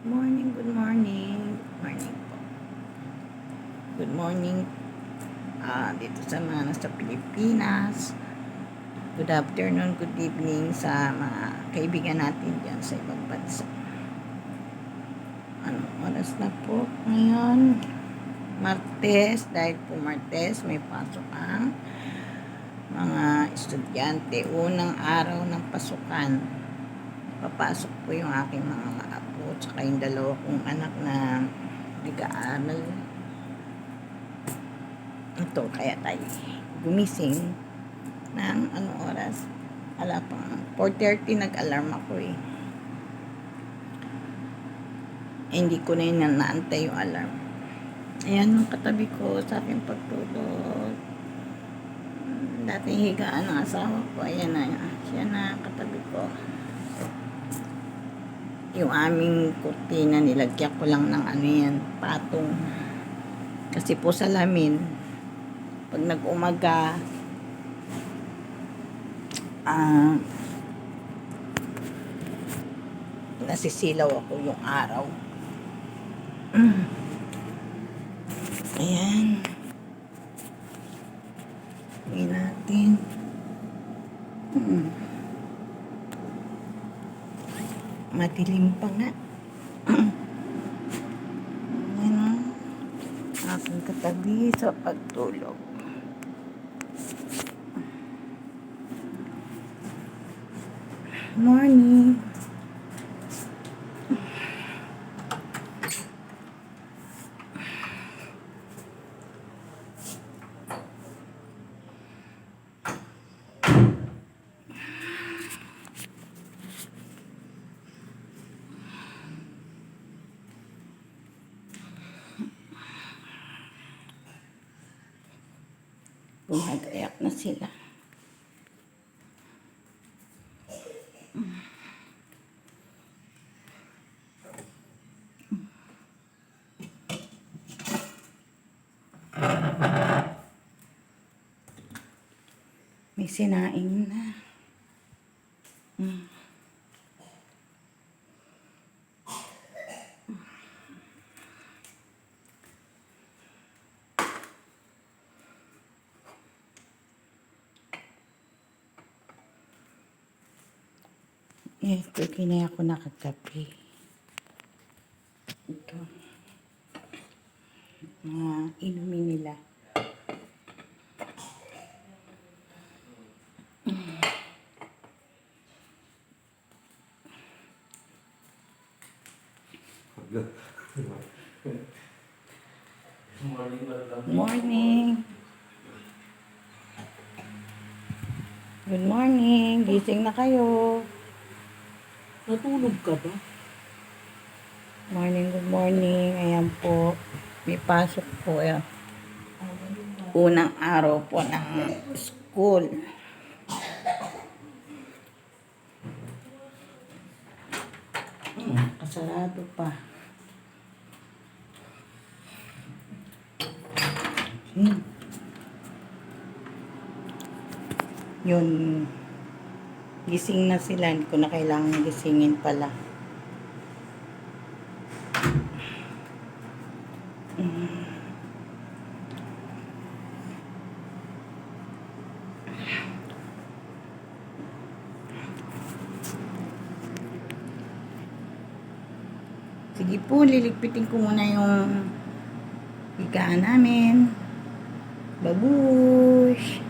Morning, good morning. Good morning po. Good morning dito sa mga nasa Pilipinas. Good afternoon, good evening sa mga kaibigan natin dyan sa ibang bansa. Anong oras na po ngayon? Martes, dahil po Martes, may pasok ang mga estudyante. Unang araw ng pasukan. Papasok po yung aking mga apo tsaka yung dalawa kong anak na nag-aaral. Ito, kaya tayo gumising ng anong oras? Ala pang 4:30 nag-alarm ako eh. Hindi ko na yun naantay yung alarm. Ayan yung katabi ko sa aking pagtulog. Dating higaan ng asawa ko. Ayan na, siya na katabi ko. Yung aming kurtina, nilagyan ko lang ng ano yan, patong. Kasi po salamin, pag nag-umaga, nasisilaw ako yung araw. Ayan. Uwi natin. Madilim pa nga. Ayan. Aking katabi sa pagtulog. Morning. Bumagayak na sila. May sinaing na. Ito, kinaya ko na kagabi. Ito. Inumin nila. Morning. Good morning. Gising na kayo. Natulog ka ba? Morning, good morning. Ayan po. May pasok po. Unang araw po ng school. Kasarado pa. Yun. Gising na sila. Hindi ko na kailangan gisingin pala. Sige po, liligpitin ko muna yung higaan namin. Babush!